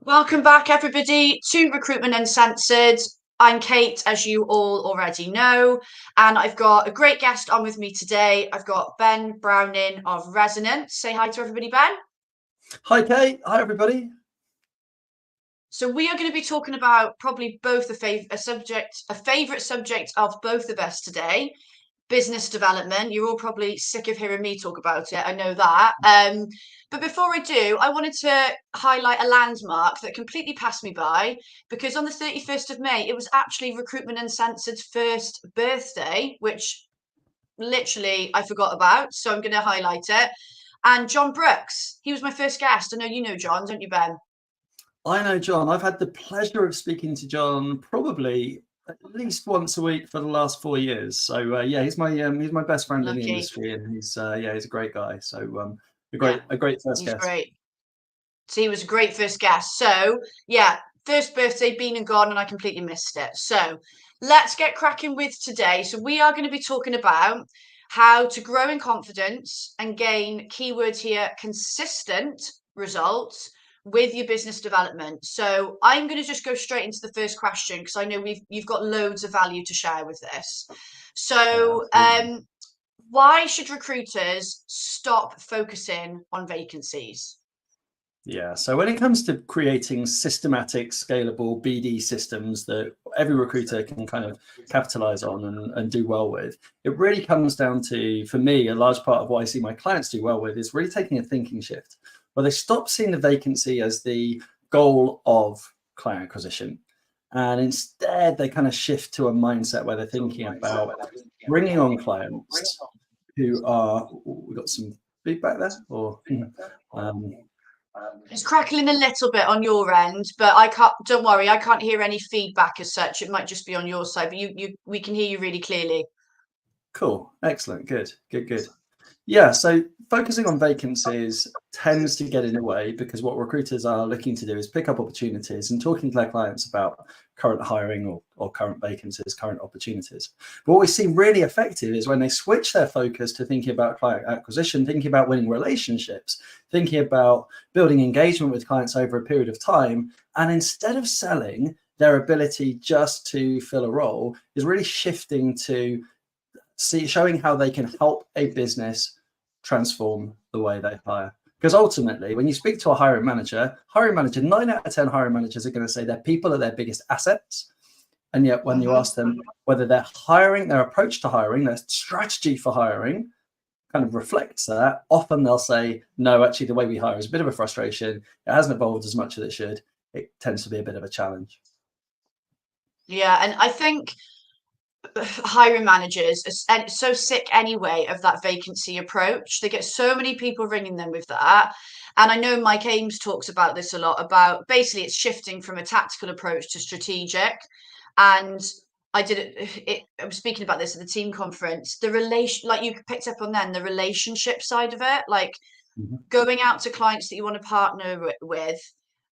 Welcome back, everybody, to Recruitment Uncensored. I'm Kate, as you all already know, and I've got a great guest on with me today. I've got Ben Browning of Resonance. Say hi to everybody, Ben. Hi, Kate. Hi, everybody. So we are going to be talking about probably both a favourite subject of both of us today. Business development. You're all probably sick of hearing me talk about it. I know that. But before I do, I wanted to highlight a landmark that completely passed me by because on the 31st of May, it was actually Recruitment Uncensored's first birthday, which literally I forgot about. So I'm going to highlight it. And John Brooks, he was my first guest. I know you know John, don't you, Ben? I know John. I've had the pleasure of speaking to John probably at least once a week for the last 4 years. So yeah, he's my best friend in the Lucky. industry, and he's a great guy. So Yeah, a great first he's guest. great. So he was a great first guest. So yeah, first birthday, been and gone, and I completely missed it. So let's get cracking with today. So we are going to be talking about how to grow in confidence and gain, keyword here, consistent results with your business development. So I'm going to just go straight into the first question because I know you've got loads of value to share with this. So why should recruiters stop focusing on vacancies? Yeah, so when it comes to creating systematic, scalable BD systems that every recruiter can kind of capitalize on and do well with, it really comes down to, for me, a large part of what I see my clients do well with is really taking a thinking shift, where they stop seeing the vacancy as the goal of client acquisition. And instead, they kind of shift to a mindset where they're thinking about bringing on clients who are, we got some feedback there, or It's crackling a little bit on your end, but I can't. Don't worry, I can't hear any feedback as such. It might just be on your side, but we can hear you really clearly. Cool, excellent, good. Yeah, so focusing on vacancies tends to get in the way because what recruiters are looking to do is pick up opportunities and talking to their clients about current hiring or current vacancies, current opportunities. But what we see really effective is when they switch their focus to thinking about client acquisition, thinking about winning relationships, thinking about building engagement with clients over a period of time, and instead of selling their ability just to fill a role, is really shifting to showing how they can help a business transform the way they hire. Because ultimately, when you speak to a hiring manager, 9 out of 10 hiring managers are going to say their people are their biggest assets. And yet when you ask them whether their approach to hiring, their strategy for hiring kind of reflects that, often they'll say, no, actually the way we hire is a bit of a frustration. It hasn't evolved as much as it should. It tends to be a bit of a challenge. Yeah, and I think hiring managers are so sick anyway of that vacancy approach. They get so many people ringing them with that. And I know Mike Ames talks about this a lot about basically it's shifting from a tactical approach to strategic. And I was speaking about this at the team conference, the relation, like you picked up on then, the relationship side of it, like going out to clients that you want to partner with.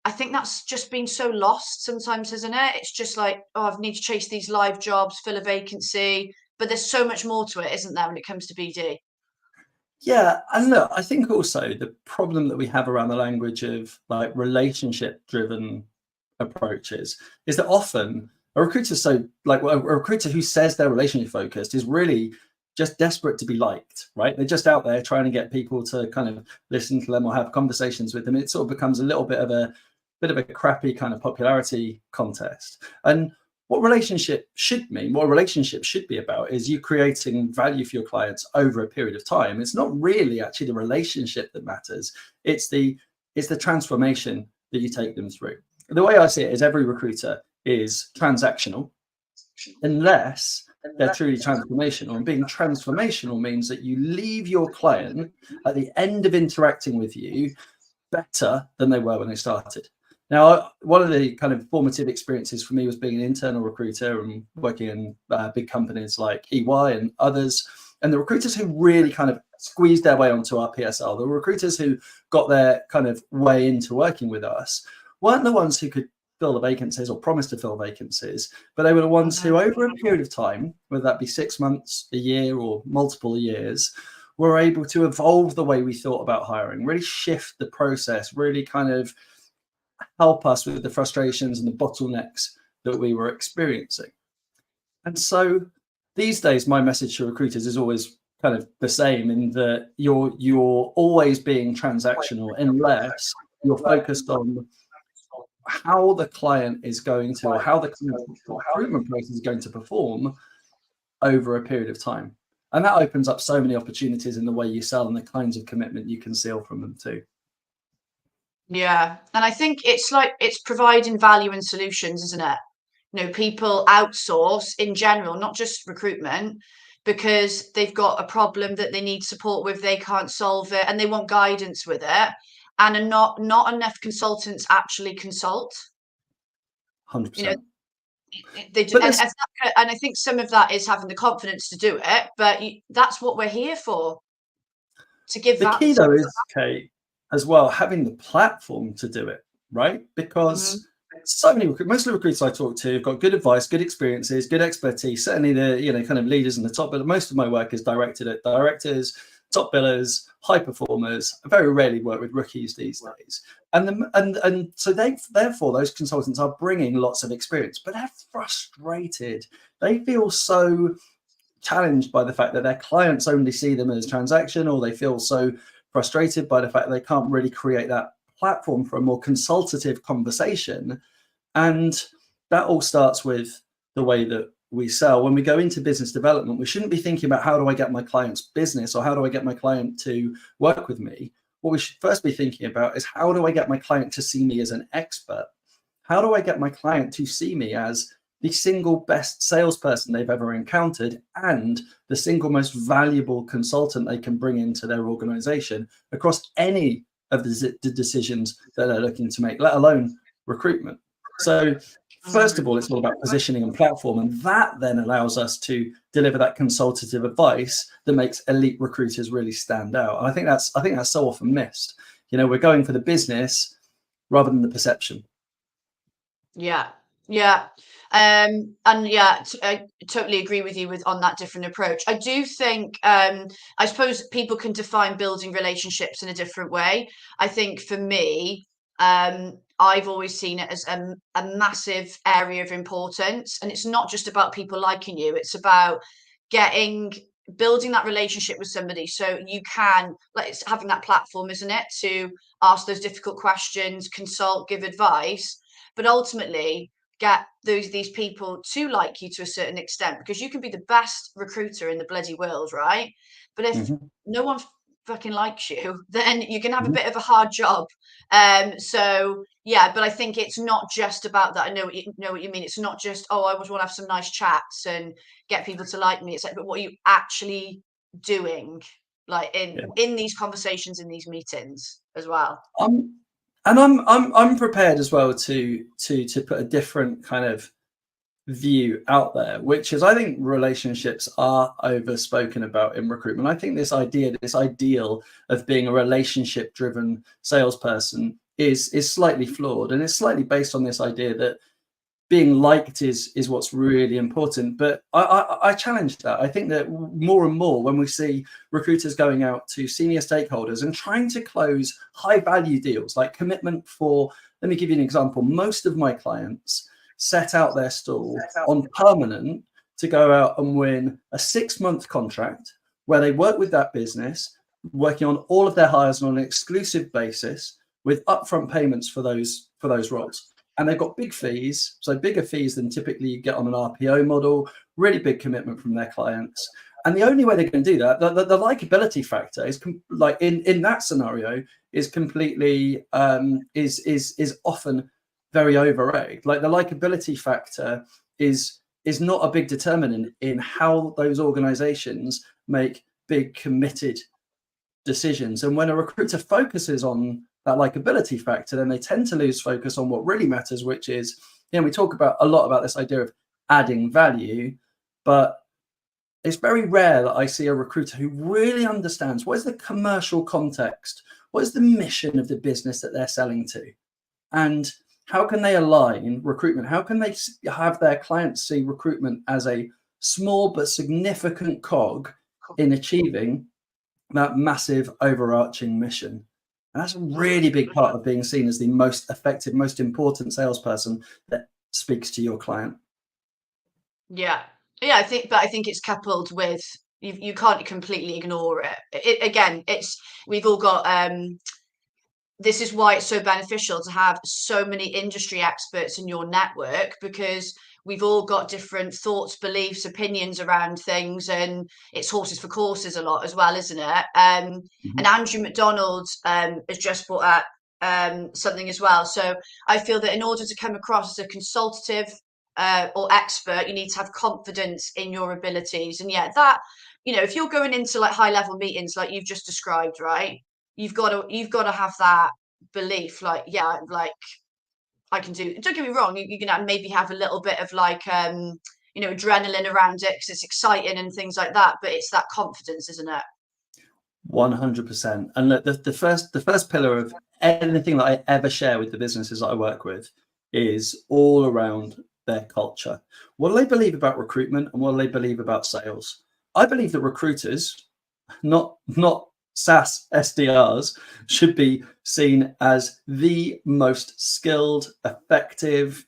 I think that's just been so lost sometimes, isn't it? It's just like, oh, I need to chase these live jobs, fill a vacancy, but there's so much more to it, isn't there, when it comes to BD? Yeah, and look, I think also the problem that we have around the language of like relationship-driven approaches is that often a recruiter, a recruiter who says they're relationship focused is really just desperate to be liked, right? They're just out there trying to get people to kind of listen to them or have conversations with them. It sort of becomes a little bit of a crappy kind of popularity contest. And what relationship should mean, what a relationship should be about is you creating value for your clients over a period of time. It's not really actually the relationship that matters. It's the transformation that you take them through. The way I see it is every recruiter is transactional unless they're truly transformational. And being transformational means that you leave your client at the end of interacting with you better than they were when they started. Now, one of the kind of formative experiences for me was being an internal recruiter and working in big companies like EY and others. And the recruiters who really kind of squeezed their way onto our PSL, the recruiters who got their kind of way into working with us, weren't the ones who could fill the vacancies or promise to fill vacancies, but they were the ones who over a period of time, whether that be 6 months, a year, or multiple years, were able to evolve the way we thought about hiring, really shift the process, really kind of help us with the frustrations and the bottlenecks that we were experiencing. And so these days, my message to recruiters is always kind of the same, in that you're always being transactional unless you're focused on how the client is going to, or how the recruitment process is going to perform over a period of time. And that opens up so many opportunities in the way you sell and the kinds of commitment you can seal from them too. Yeah. And I think it's like it's providing value and solutions, isn't it? People outsource in general, not just recruitment, because they've got a problem that they need support with, they can't solve it, and they want guidance with it. And are not enough consultants actually consult. 100%. They do, But and I think some of that is having the confidence to do it, but that's what we're here for, to give the that. key though is, Kate, as well, having the platform to do it, right? Because so many most of the recruiters I talk to have got good advice, good experiences, good expertise. Certainly the kind of leaders in the top, but most of my work is directed at directors, top billers, high performers. I very rarely work with rookies these days. And so therefore those consultants are bringing lots of experience, but they're frustrated. They feel so challenged by the fact that their clients only see them as transaction, or they feel so frustrated by the fact that they can't really create that platform for a more consultative conversation. And that all starts with the way that we sell. When we go into business development, we shouldn't be thinking about how do I get my client's business, or how do I get my client to work with me. What we should first be thinking about is, how do I get my client to see me as an expert? How do I get my client to see me as the single best salesperson they've ever encountered, and the single most valuable consultant they can bring into their organization across any of the decisions that they're looking to make, let alone recruitment? So first of all, it's all about positioning and platform, and that then allows us to deliver that consultative advice that makes elite recruiters really stand out. And I think that's so often missed. We're going for the business rather than the perception. Yeah. And yeah, I totally agree with you on that different approach. I do think, I suppose people can define building relationships in a different way. I think for me, I've always seen it as a massive area of importance, and it's not just about people liking you. It's about building that relationship with somebody, so you can, like, it's having that platform, isn't it, to ask those difficult questions, consult, give advice, but ultimately get these people to like you to a certain extent, because you can be the best recruiter in the bloody world, right? But if no one fucking likes you, then you can have a bit of a hard job. So yeah, but I think it's not just about that. I know what you mean. It's not just, oh, I just want to have some nice chats and get people to like me. It's like, but what are you actually doing, like in these conversations, in these meetings as well? I'm prepared as well to put a different kind of view out there, which is, I think relationships are overspoken about in recruitment. I think this ideal of being a relationship driven salesperson is slightly flawed, and it's slightly based on this idea that being liked is what's really important. But I challenge that. I think that more and more, when we see recruiters going out to senior stakeholders and trying to close high value deals, like commitment for, let me give you an example. Most of my clients set out their stall on permanent to go out and win a 6-month contract where they work with that business, working on all of their hires on an exclusive basis with upfront payments for those roles. And they've got big fees, so bigger fees than typically you get on an RPO model, really big commitment from their clients. And the only way they can do that, the likability factor is like in that scenario is completely is often very over-egged. Like the likability factor is not a big determinant in how those organizations make big committed decisions. And when a recruiter focuses on that likability factor, then they tend to lose focus on what really matters, which is, we talk about a lot about this idea of adding value, but it's very rare that I see a recruiter who really understands what is the commercial context, what is the mission of the business that they're selling to, and how can they align recruitment? How can they have their clients see recruitment as a small but significant cog in achieving that massive overarching mission? And that's a really big part of being seen as the most effective, most important salesperson that speaks to your client. Yeah. Yeah, I think it's coupled with you can't completely ignore it. Again, it's we've all got this is why it's so beneficial to have so many industry experts in your network, because we've all got different thoughts, beliefs, opinions around things, and it's horses for courses a lot as well, isn't it? And Andrew McDonald has just brought up something as well. So I feel that in order to come across as a consultative or expert, you need to have confidence in your abilities. And yeah, that, if you're going into like high level meetings like you've just described, right? You've got to have that belief, like, yeah, like I can do. Don't get me wrong, you're gonna maybe have a little bit of like adrenaline around it because it's exciting and things like that, but it's that confidence, isn't it? 100%. And look, the first pillar of anything that I ever share with the businesses that I work with is all around their culture. What do they believe about recruitment, and what do they believe about sales? I believe that recruiters, not SaaS SDRs, should be seen as the most skilled, effective,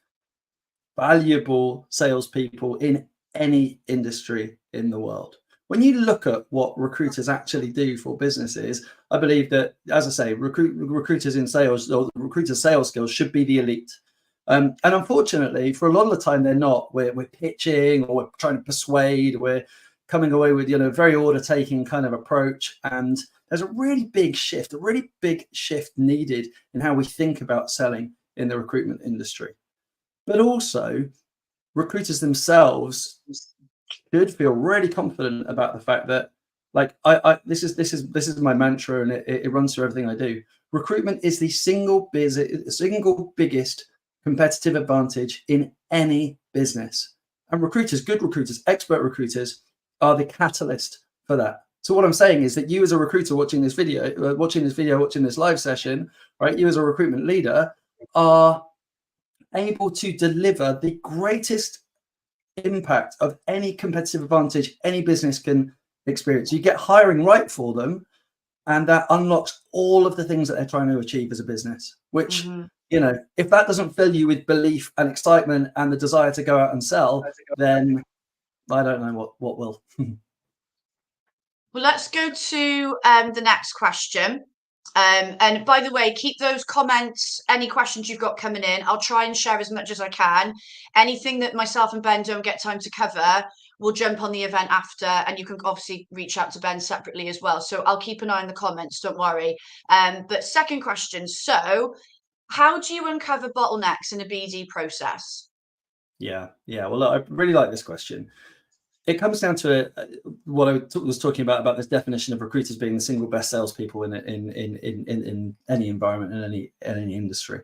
valuable salespeople in any industry in the world. When you look at what recruiters actually do for businesses, I believe that, as I say, recruiters in sales, or recruiters' sales skills should be the elite. And unfortunately, for a lot of the time, they're not. We're pitching, or we're trying to persuade. We're coming away with very order-taking kind of approach. And there's a really big shift needed in how we think about selling in the recruitment industry. But also, recruiters themselves should feel really confident about the fact that, like, this is my mantra, and it runs through everything I do. Recruitment is the single biggest competitive advantage in any business, and recruiters, good recruiters, expert recruiters, are the catalyst for that. So what I'm saying is that you, as a recruiter watching this live session, right? You as a recruitment leader are able to deliver the greatest impact of any competitive advantage any business can experience. You get hiring right for them, and that unlocks all of the things that they're trying to achieve as a business, which, if that doesn't fill you with belief and excitement and the desire to go out and sell, then I don't know what will. Well, let's go to the next question. And by the way, keep those comments, any questions you've got coming in. I'll try and share as much as I can. Anything that myself and Ben don't get time to cover, we'll jump on the event after, and you can obviously reach out to Ben separately as well. So I'll keep an eye on the comments, don't worry. But second question. So how do you uncover bottlenecks in a BD process? Yeah. Well, look, I really like this question. It comes down to what I was talking about this definition of recruiters being the single best salespeople in any environment, in any industry,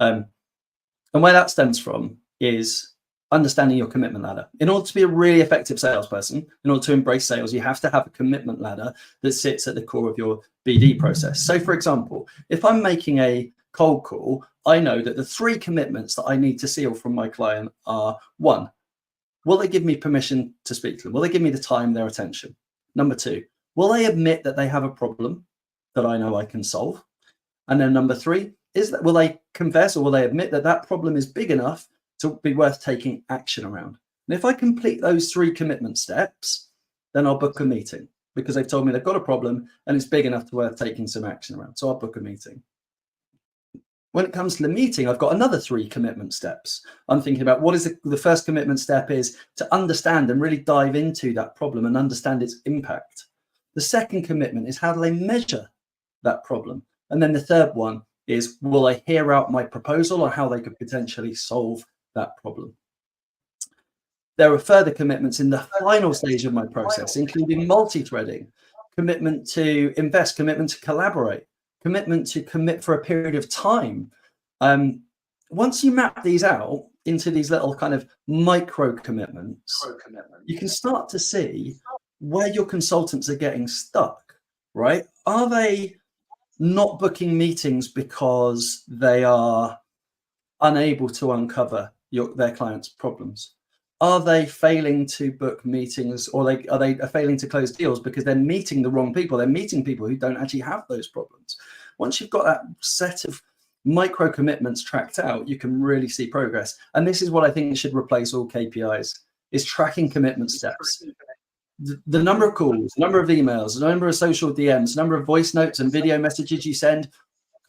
and where that stems from is understanding your commitment ladder. In order to be a really effective salesperson, in order to embrace sales, you have to have a commitment ladder that sits at the core of your BD process. So, for example, if I'm making a cold call, I know that the 3 commitments that I need to seal from my client are: 1, will they give me permission to speak to them? Will they give me the time, their attention? Number 2, will they admit that they have a problem that I know I can solve? And then number 3 is that will they confess, or will they admit that that problem is big enough to be worth taking action around? And if I complete those 3 commitment steps, then I'll book a meeting, because they've told me they've got a problem and it's big enough to worth taking some action around. So I'll book a meeting. When it comes to the meeting, I've got another 3 commitment steps. I'm thinking about what is the first commitment step is to understand and really dive into that problem and understand its impact. The second commitment is, how do they measure that problem? And then the third one is, will I hear out my proposal on how they could potentially solve that problem? There are further commitments in the final stage of my process, including multi-threading, commitment to invest, commitment to collaborate, commitment to commit for a period of time. Once you map these out into these little kind of micro commitments, you can start to see where your consultants are getting stuck, right? Are they not booking meetings because they are unable to uncover their clients' problems? Are they failing to book meetings, or are they failing to close deals because they're meeting the wrong people? They're meeting people who don't actually have those problems. Once you've got that set of micro commitments tracked out, you can really see progress. And this is what I think should replace all KPIs, is tracking commitment steps. The number of calls, the number of emails, the number of social DMs, the number of voice notes and video messages you send,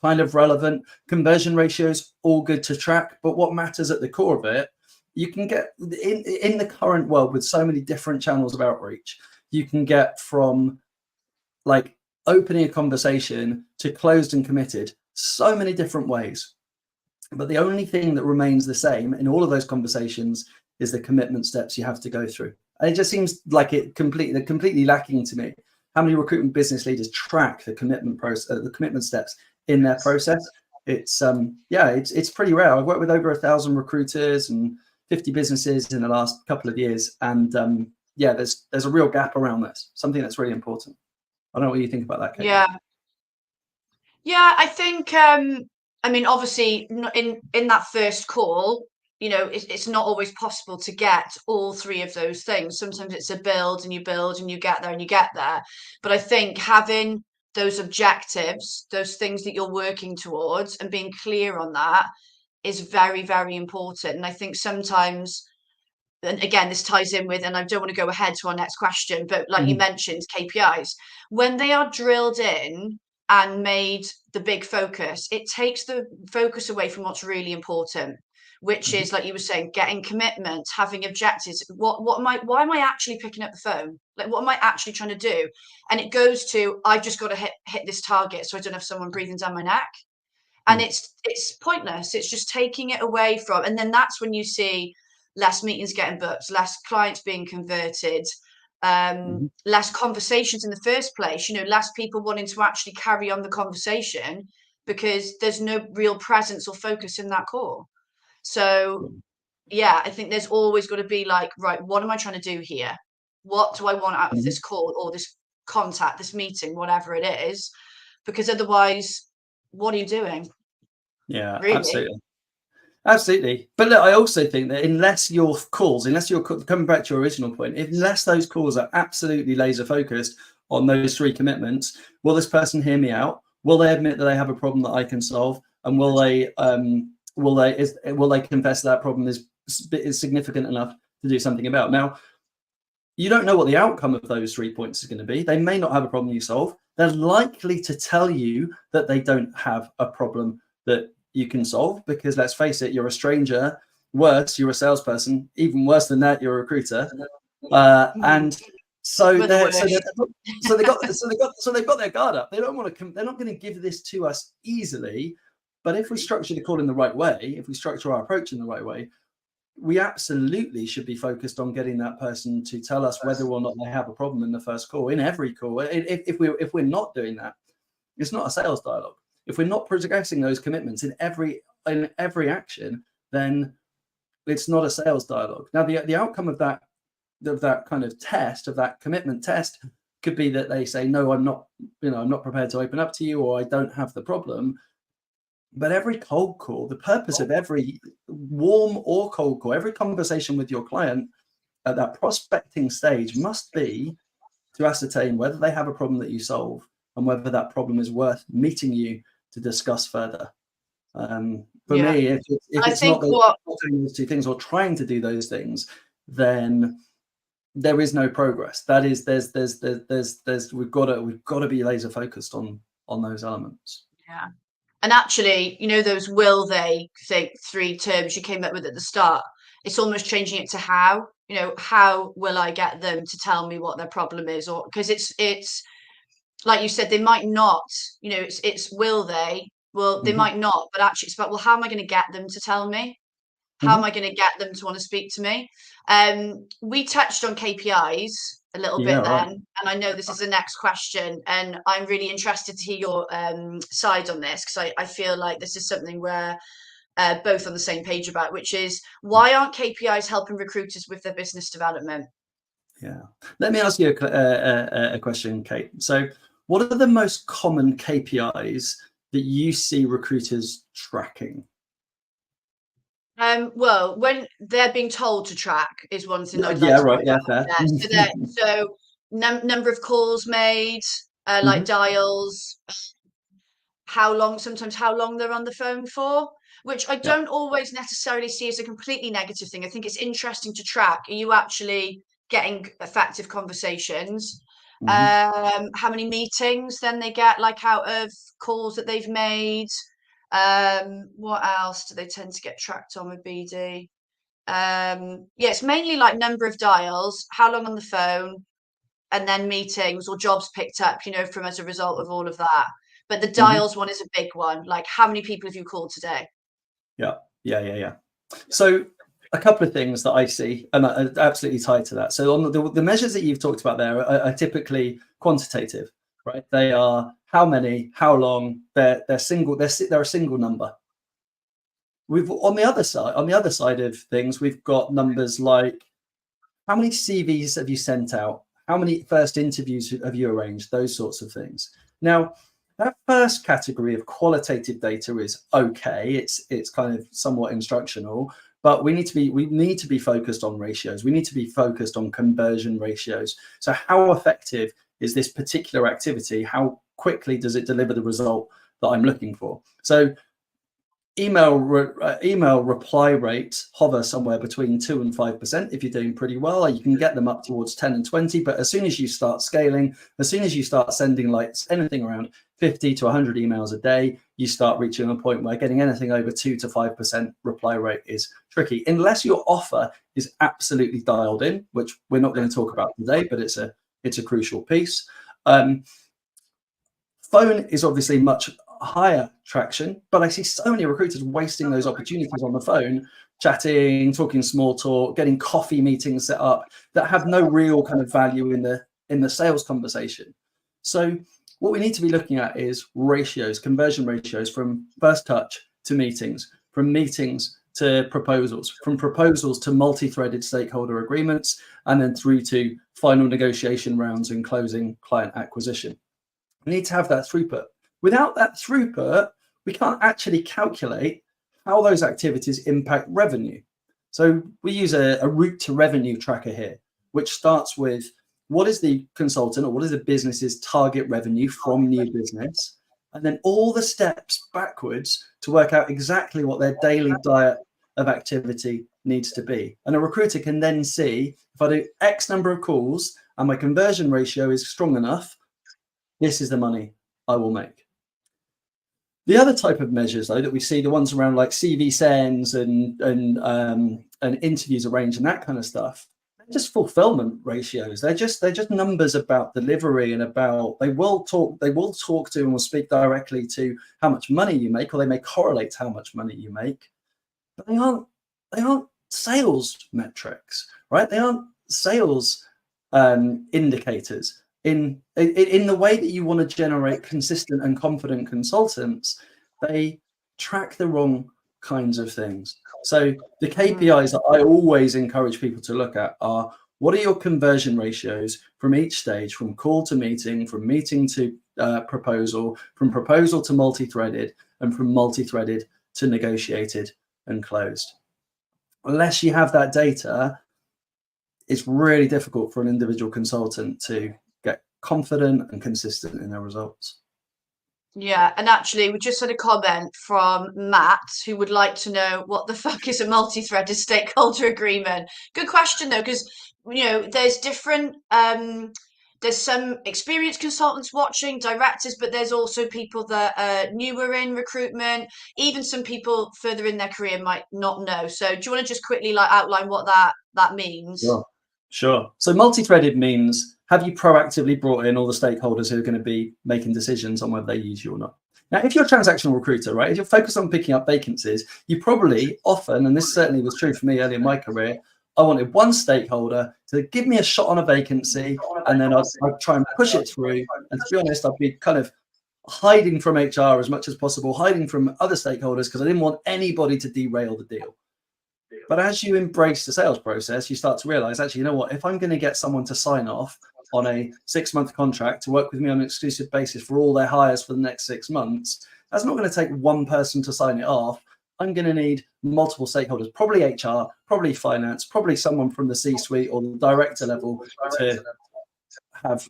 kind of relevant. Conversion ratios, all good to track. But what matters at the core of it, you can get in the current world with so many different channels of outreach, you can get from like opening a conversation to closed and committed so many different ways. But the only thing that remains the same in all of those conversations is the commitment steps you have to go through. And it just seems like they're completely lacking to me. How many recruitment business leaders track the commitment process, the commitment steps in their process? It's it's pretty rare. I've worked with over 1,000 recruiters and 50 businesses in the last couple of years, and there's a real gap around this. Something that's really important. I don't know what you think about that, Kate. Yeah, I think I mean, obviously in that first call, you know, it's not always possible to get all three of those things. Sometimes it's a build and you get there and you get there. But I think having those objectives, those things that you're working towards, and being clear on that is very, very important. And I think sometimes, and again, this ties in with, and I don't want to go ahead to our next question, but like you mentioned, KPIs, when they are drilled in and made the big focus, it takes the focus away from what's really important, which is, like you were saying, getting commitment, having objectives. Why am I actually picking up the phone? Like, what am I actually trying to do? And it goes to, I've just got to hit this target so I don't have someone breathing down my neck. And it's pointless. It's just taking it away from, and then that's when you see less meetings getting booked, less clients being converted, less conversations in the first place, you know, less people wanting to actually carry on the conversation because there's no real presence or focus in that call. So yeah, I think there's always got to be like, right, what am I trying to do here? What do I want out of this call or this contact, this meeting, whatever it is? Because otherwise, what are you doing? Yeah, Really? absolutely. But look, I also think that unless your calls, unless you're coming back to your original point, unless those calls are absolutely laser focused on those three commitments, will this person hear me out? Will they admit that they have a problem that I can solve? And will they confess that problem is significant enough to do something about? Now, you don't know what the outcome of those 3 points is going to be. They may not have a problem you solve. They're likely to tell you that they don't have a problem that you can solve, because let's face it, you're a stranger. Worse, you're a salesperson. Even worse than that, you're a recruiter. And so they've got their guard up. They don't want to. They're not going to give this to us easily. But if we structure the call in the right way, if we structure our approach in the right way, we absolutely should be focused on getting that person to tell us whether or not they have a problem in the first call, in every call. If we're not doing that, it's not a sales dialogue. If we're not progressing those commitments in every action, then it's not a sales dialogue. Now, the outcome of that kind of test, of that commitment test, could be that they say, no, I'm not prepared to open up to you, or I don't have the problem. But every cold call, the purpose of every warm or cold call, every conversation with your client at that prospecting stage must be to ascertain whether they have a problem that you solve and whether that problem is worth meeting you to discuss further. Me, if it's not doing those two things or trying to do those things, then there is no progress. That is, we've got to be laser focused on those elements. Yeah. And actually, you know, those will they think 3 terms you came up with at the start, it's almost changing it to how, you know, how will I get them to tell me what their problem is? Or because it's like you said, they might not, you know, it's will they? Well, they might not, but actually it's about, well, how am I going to get them to tell me? How am I going to get them to want to speak to me? We touched on KPIs a little bit then, and I know this is the next question, and I'm really interested to hear your side on this, because I feel like this is something we're both on the same page about, which is, why aren't KPIs helping recruiters with their business development? Yeah. Let me ask you a question, Kate. So what are the most common KPIs that you see recruiters tracking? Well, when they're being told to track is one thing I'd like Yeah, to right. point Yeah, out. fair. So number of calls made, like dials, sometimes how long they're on the phone for, which I Yeah. don't always necessarily see as a completely negative thing. I think it's interesting to track. Are you actually getting effective conversations? Hmm. How many meetings then they get, like, out of calls that they've made? What else do they tend to get tracked on with BD? Yeah, it's mainly like number of dials, how long on the phone, and then meetings or jobs picked up, from as a result of all of that. But the Hmm. dials one is a big one. Like, how many people have you called today? Yeah. Yeah. So a couple of things that I see, and are absolutely tied to that. So on the measures that you've talked about there are typically quantitative, right? They are how many, how long. They're single. They're a single number. We've on the other side of things, we've got numbers like how many CVs have you sent out? How many first interviews have you arranged? Those sorts of things. Now, that first category of qualitative data is okay. It's kind of somewhat instructional, but we need to be focused on ratios. We need to be focused on conversion ratios. So how effective is this particular activity? How quickly does it deliver the result that I'm looking for? So email reply rates hover somewhere between 2 and 5%. If you're doing pretty well, you can get them up towards 10 and 20. But as soon as you start scaling, as soon as you start sending like anything around 50 to 100 emails a day, you start reaching a point where getting anything over 2 to 5% reply rate is tricky, unless your offer is absolutely dialed in, which we're not going to talk about today, but it's a crucial piece. Phone is obviously much higher traction, but I see so many recruiters wasting those opportunities on the phone, chatting, talking small talk, getting coffee meetings set up that have no real kind of value in the sales conversation. So what we need to be looking at is ratios, conversion ratios from first touch to meetings, from meetings to proposals, from proposals to multi-threaded stakeholder agreements, and then through to final negotiation rounds and closing client acquisition. We need to have that throughput. Without that throughput, we can't actually calculate how those activities impact revenue. So we use a route to revenue tracker here, which starts with what is the consultant or what is the business's target revenue from new business, and then all the steps backwards to work out exactly what their daily diet of activity needs to be. And a recruiter can then see if I do X number of calls and my conversion ratio is strong enough, this is the money I will make. The other type of measures, though, that we see, the ones around like CV sends and interviews arranged and that kind of stuff, they're just fulfillment ratios. They're just numbers about delivery and about they will talk to and will speak directly to how much money you make, or they may correlate how much money you make, but they aren't sales metrics, right? They aren't sales indicators. In the way that you want to generate consistent and confident consultants, they track the wrong kinds of things. So the KPIs that I always encourage people to look at are, what are your conversion ratios from each stage, from call to meeting, from meeting to proposal, from proposal to multi-threaded, and from multi-threaded to negotiated and closed. Unless you have that data, it's really difficult for an individual consultant to get confident and consistent in their results. Yeah, and actually, we just had a comment from Matt who would like to know what the fuck is a multi-threaded stakeholder agreement. Good question though, because there's different. There's some experienced consultants watching, directors, but there's also people that are newer in recruitment. Even some people further in their career might not know. So, do you want to just quickly outline what that means? Sure. So multi-threaded means, have you proactively brought in all the stakeholders who are going to be making decisions on whether they use you or not? Now, if you're a transactional recruiter, right, if you're focused on picking up vacancies, you probably often, and this certainly was true for me early in my career, I wanted one stakeholder to give me a shot on a vacancy, and then I'd try and push it through. And to be honest, I'd be kind of hiding from HR as much as possible, hiding from other stakeholders, because I didn't want anybody to derail the deal. But as you embrace the sales process, you start to realize, actually, you know what, if I'm going to get someone to sign off on a 6-month contract to work with me on an exclusive basis for all their hires for the next 6 months, that's not going to take one person to sign it off. I'm going to need multiple stakeholders, probably HR, probably finance, probably someone from the C-suite or the director level to have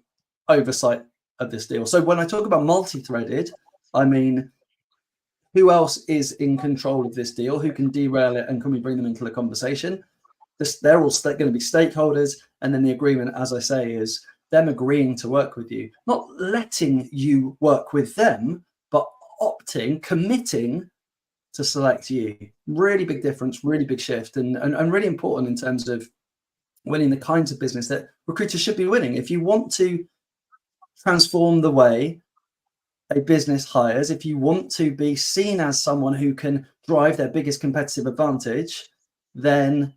oversight of this deal. So when I talk about multi-threaded, I mean, who else is in control of this deal? Who can derail it, and can we bring them into the conversation? They're all going to be stakeholders, and then the agreement, as I say, is them agreeing to work with you, not letting you work with them, but committing to select you. Really big difference, really big shift, and really important in terms of winning the kinds of business that recruiters should be winning. If you want to transform the way a business hires, if you want to be seen as someone who can drive their biggest competitive advantage, then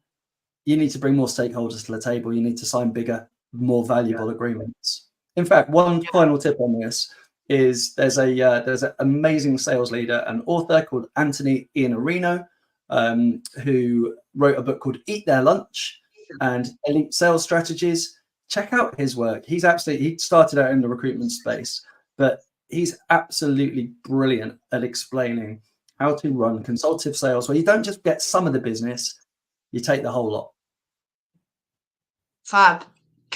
you need to bring more stakeholders to the table. You need to sign bigger, more valuable agreements. In fact, one final tip on this is there's an amazing sales leader and author called Anthony Iannarino, who wrote a book called Eat Their Lunch and Elite Sales Strategies. Check out his work. He started out in the recruitment space, but he's absolutely brilliant at explaining how to run consultative sales where you don't just get some of the business, you take the whole lot. Fab.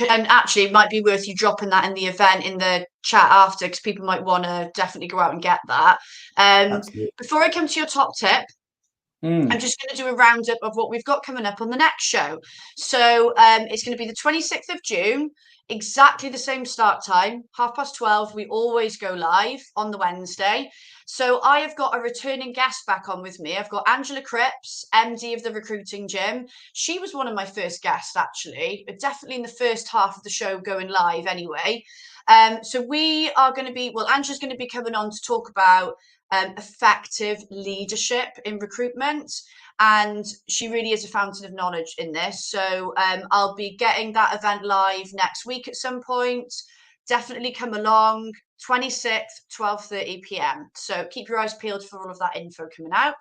And actually, it might be worth you dropping that in the event in the chat after, because people might want to definitely go out and get that. Before I come to your top tip, I'm just going to do a roundup of what we've got coming up on the next show. So it's going to be the 26th of June, exactly the same start time, 12:30. We always go live on the Wednesday. So I have got a returning guest back on with me. I've got Angela Cripps, MD of the Recruiting Gym. She was one of my first guests, actually, but definitely in the first half of the show going live anyway. So we are going to be, Angela's going to be coming on to talk about effective leadership in recruitment, and she really is a fountain of knowledge in this. So I'll be getting that event live next week at some point. Definitely come along. 26th, 12:30 p.m. So keep your eyes peeled for all of that info coming out.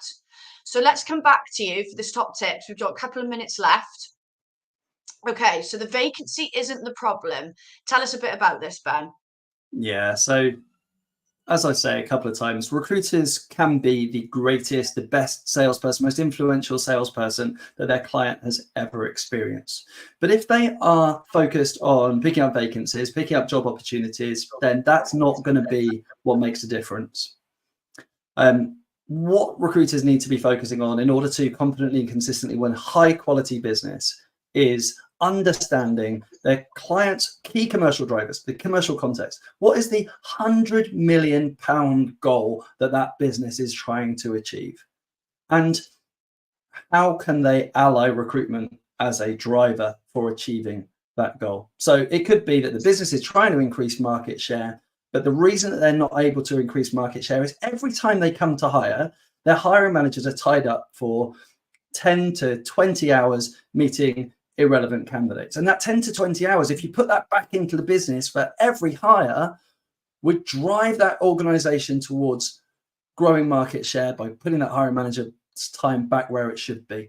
So let's come back to you for this top tips. We've got a couple of minutes left. Okay, so the vacancy isn't the problem. Tell us a bit about this, Ben. Yeah, so as I say a couple of times, recruiters can be the greatest, the best salesperson, most influential salesperson that their client has ever experienced. But if they are focused on picking up vacancies, picking up job opportunities, then that's not going to be what makes a difference. What recruiters need to be focusing on in order to confidently and consistently win high quality business is understanding their client's key commercial drivers, the commercial context. What is the £100 million goal that business is trying to achieve? And how can they ally recruitment as a driver for achieving that goal? So it could be that the business is trying to increase market share, but the reason that they're not able to increase market share is every time they come to hire, their hiring managers are tied up for 10 to 20 hours meeting irrelevant candidates. And that 10 to 20 hours, if you put that back into the business for every hire, would drive that organization towards growing market share by putting that hiring manager's time back where it should be.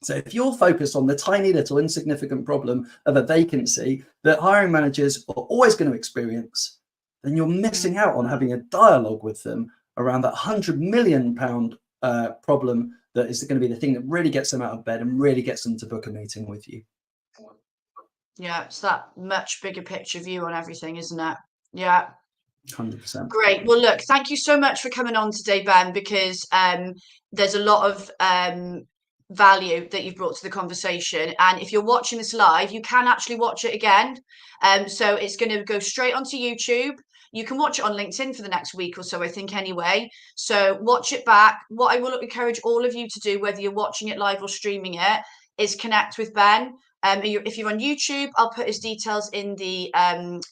So if you're focused on the tiny little insignificant problem of a vacancy that hiring managers are always going to experience, then you're missing out on having a dialogue with them around that £100 million problem that is going to be the thing that really gets them out of bed and really gets them to book a meeting with you. Yeah, it's that much bigger picture view on everything, isn't it? Yeah. 100%. Great. Well, look, thank you so much for coming on today, Ben, because there's a lot of value that you've brought to the conversation. And if you're watching this live, you can actually watch it again. So it's going to go straight onto YouTube. You can watch it on LinkedIn for the next week or so, I think, anyway. So watch it back. What I will encourage all of you to do, whether you're watching it live or streaming it, is connect with Ben. If you're on YouTube, I'll put his details in the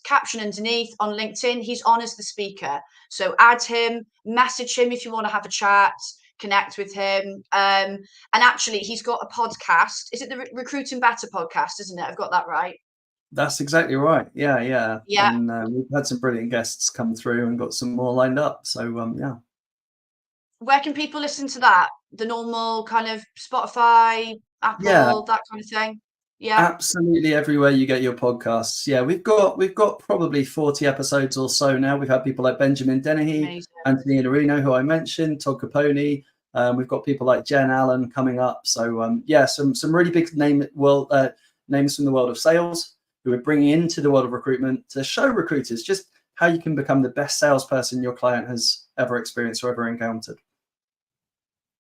caption underneath. On LinkedIn, he's on as the speaker. So add him, message him if you want to have a chat, connect with him. And actually, he's got a podcast. Is it the Recruiting Better podcast, isn't it? I've got that right. That's exactly right. Yeah. Yeah. And we've had some brilliant guests come through and got some more lined up. So, yeah. Where can people listen to that? The normal kind of Spotify, Apple, that kind of thing? Yeah. Absolutely everywhere you get your podcasts. Yeah, we've got probably 40 episodes or so now. We've had people like Benjamin Dennehy, Anthony Iannarino, who I mentioned, Todd Capone. We've got people like Jen Allen coming up. So, some really big names from the world of sales who we're bringing into the world of recruitment to show recruiters just how you can become the best salesperson your client has ever experienced or ever encountered.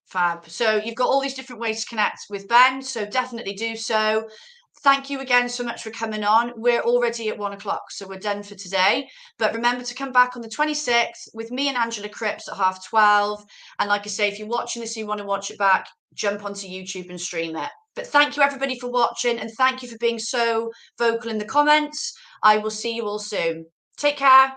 Fab. So you've got all these different ways to connect with Ben, so definitely do so. Thank you again so much for coming on. We're already at 1 o'clock, so we're done for today. But remember to come back on the 26th with me and Angela Cripps at 12:30. And like I say, if you're watching this and you want to watch it back, jump onto YouTube and stream it. But thank you everybody for watching, and thank you for being so vocal in the comments. I will see you all soon. Take care.